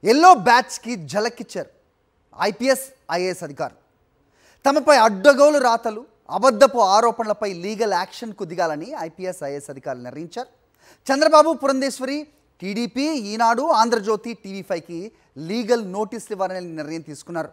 Yellow బ్యాచ్కి ఝలకిచ్చారు IPS IAS అధికారులు. తమపై అడ్డగోలు రాతలు, అబద్ధపు ఆరోపణలపై లీగల్ యాక్షన్కు దిగాలని ఐపీఎస్ ఐఏఎస్ అధికారులు నిర్ణయించారు. చంద్రబాబు, పురంధేశ్వరి, టీడీపీ, ఈనాడు, ఆంధ్రజ్యోతి, టీవీ5కి లీగల్ నోటీసులు ఇవ్వాలని నిర్ణయం తీసుకున్నారు.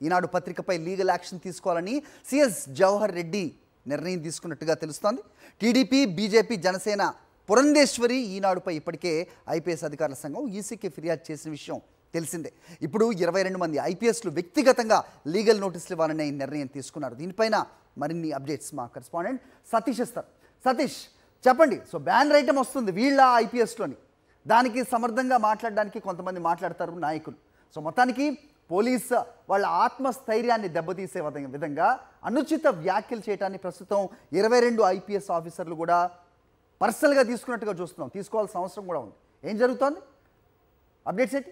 ఈనాడు పత్రికపై లీగల్ యాక్షన్ తీసుకోవాలని సిఎస్ జవహర్ రెడ్డి నిర్ణయం తీసుకున్నట్టుగా తెలుస్తోంది. టీడీపీ, బీజేపీ, జనసేన, పురంధేశ్వరి, ఈనాడుపై ఇప్పటికే ఐపీఎస్ అధికారుల సంఘం ఈసీకి ఫిర్యాదు చేసిన విషయం తెలిసిందే. ఇప్పుడు 22 మంది ఐపీఎస్లు వ్యక్తిగతంగా లీగల్ నోటీసులు ఇవ్వాలనే నిర్ణయం తీసుకున్నారు. దీనిపైన మరిన్ని అప్డేట్స్ మా కరెస్పాండెంట్ సతీష్ ఇస్తారు. సతీష్, చెప్పండి. సో బ్యానర్ ఐటమ్ వస్తుంది వీళ్ళ ఐపీఎస్లోని, దానికి సమర్థంగా మాట్లాడడానికి కొంతమంది మాట్లాడతారు నాయకులు. సో మొత్తానికి పోలీస్ వాళ్ళ ఆత్మస్థైర్యాన్ని దెబ్బతీసే విధంగా అనుచిత వ్యాఖ్యలు చేయడాన్ని ప్రస్తుతం 22 ఐపీఎస్ ఆఫీసర్లు కూడా పర్సనల్గా తీసుకున్నట్టుగా చూస్తున్నాం. తీసుకోవాల్సిన అవసరం కూడా ఉంది. ఏం జరుగుతోంది? అప్డేట్స్ ఏంటి?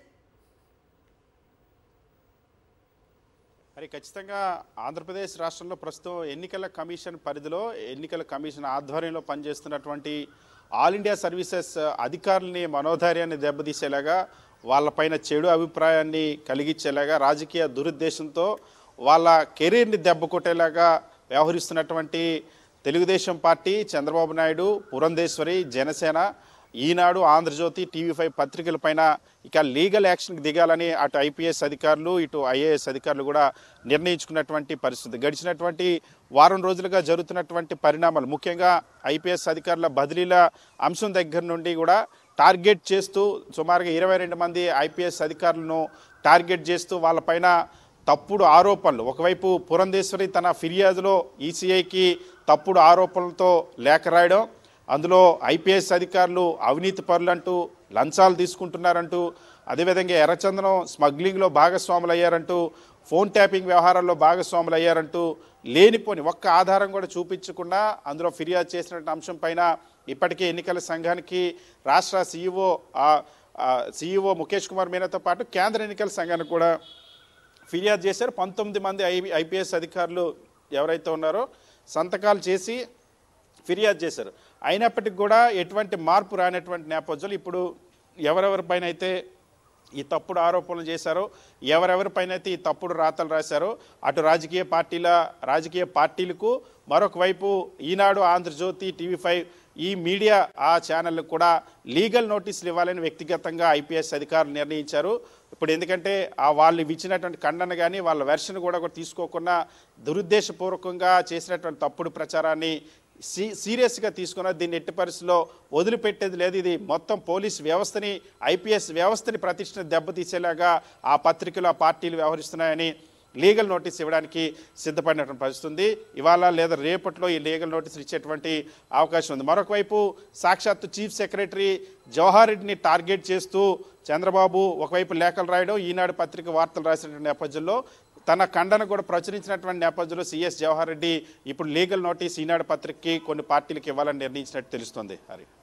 మరి ఖచ్చితంగా ఆంధ్రప్రదేశ్ రాష్ట్రంలో ప్రస్తుతం ఎన్నికల కమిషన్ పరిధిలో, ఎన్నికల కమిషన్ ఆధ్వర్యంలో పనిచేస్తున్నటువంటి ఆల్ ఇండియా సర్వీసెస్ అధికారులని మనోధైర్యాన్ని దెబ్బతీసేలాగా, వాళ్ళపైన చెడు అభిప్రాయాన్ని కలిగించేలాగా, రాజకీయ దురుద్దేశంతో వాళ్ళ కెరీర్ని దెబ్బ కొట్టేలాగా వ్యవహరిస్తున్నటువంటి తెలుగుదేశం పార్టీ, చంద్రబాబు నాయుడు, పురంధేశ్వరి, జనసేన, ఈనాడు, ఆంధ్రజ్యోతి, టీవీ5 పత్రికలపైన ఇక లీగల్ యాక్షన్కి దిగాలని అటు ఐపీఎస్ అధికారులు, ఇటు ఐఏఎస్ అధికారులు కూడా నిర్ణయించుకున్నటువంటి పరిస్థితి. గడిచినటువంటి వారం రోజులుగా జరుగుతున్నటువంటి పరిణామాలు, ముఖ్యంగా ఐపీఎస్ అధికారుల బదిలీల అంశం దగ్గర నుండి కూడా టార్గెట్ చేస్తూ సుమారుగా 22 మంది ఐపీఎస్ అధికారులను టార్గెట్ చేస్తూ వాళ్ళపైన తప్పుడు ఆరోపణలు, ఒకవైపు పురంధేశ్వరి తన ఫిర్యాదులో ఈసీఐకి తప్పుడు ఆరోపణలతో లేఖ రాయడం, అందులో ఐపీఎస్ అధికారులు అవినీతి పరులంటూ, లంచాలు తీసుకుంటున్నారంటూ, అదేవిధంగా ఎర్రచందనం స్మగ్లింగ్లో భాగస్వాములు అయ్యారంటూ, ఫోన్ ట్యాపింగ్ వ్యవహారాల్లో భాగస్వాములు అయ్యారంటూ లేనిపోని ఒక్క ఆధారం కూడా చూపించకుండా అందులో ఫిర్యాదు చేసినటువంటి అంశం పైన ఇప్పటికే ఎన్నికల సంఘానికి రాష్ట్ర సీఈఓ ముఖేష్ కుమార్ మీనాతో పాటు కేంద్ర ఎన్నికల సంఘానికి కూడా ఫిర్యాదు చేశారు. 19 మంది ఐపీఎస్ అధికారులు ఎవరైతే ఉన్నారో సంతకాలు చేసి ఫిర్యాదు చేశారు. అయినప్పటికీ కూడా ఎటువంటి మార్పు రానటువంటి నేపథ్యంలో ఇప్పుడు ఎవరెవరిపైన అయితే ఈ తప్పుడు ఆరోపణలు చేశారో, ఎవరెవరిపైన అయితే ఈ తప్పుడు రాతలు రాశారో, అటు రాజకీయ పార్టీలకు, మరొక వైపు ఈనాడు, ఆంధ్రజ్యోతి, టీవీ5 ఈ మీడియా ఆ ఛానళ్ళకు కూడా లీగల్ నోటీసులు ఇవ్వాలని వ్యక్తిగతంగా ఐపీఎస్ అధికారులు నిర్ణయించారు. ఇప్పుడు ఎందుకంటే వాళ్ళు ఇచ్చినటువంటి ఖండన కానీ వాళ్ళ వెర్షన్ కూడా తీసుకోకుండా దురుద్దేశపూర్వకంగా చేసినటువంటి తప్పుడు ప్రచారాన్ని సీరియస్గా తీసుకున్న, దీన్ని ఎట్టి పరిస్థితుల్లో వదిలిపెట్టేది లేదు. ఇది మొత్తం పోలీస్ వ్యవస్థని, ఐపీఎస్ వ్యవస్థని ప్రతిష్టని దెబ్బతీసేలాగా ఆ పత్రికలు, ఆ పార్టీలు వ్యవహరిస్తున్నాయని లీగల్ నోటీస్ ఇవ్వడానికి సిద్ధపడినటువంటి పరిస్థితి ఉంది. ఇవాళ లేదా రేపట్లో ఈ లీగల్ నోటీసులు ఇచ్చేటువంటి అవకాశం ఉంది. మరొక వైపు సాక్షాత్తు చీఫ్ సెక్రటరీ జవహర్ రెడ్డిని టార్గెట్ చేస్తూ చంద్రబాబు ఒకవైపు లేఖలు రాయడం, ఈనాడు పత్రిక వార్తలు రాసినటువంటి నేపథ్యంలో తన ఖండన కూడా ప్రచురించినటువంటి నేపథ్యంలో సిఎస్ జవహర్ రెడ్డి ఇప్పుడు లీగల్ నోటీస్ ఈనాడు పత్రికకి, కొన్ని పార్టీలకు ఇవ్వాలని నిర్ణయించినట్టు తెలుస్తుంది. హరి.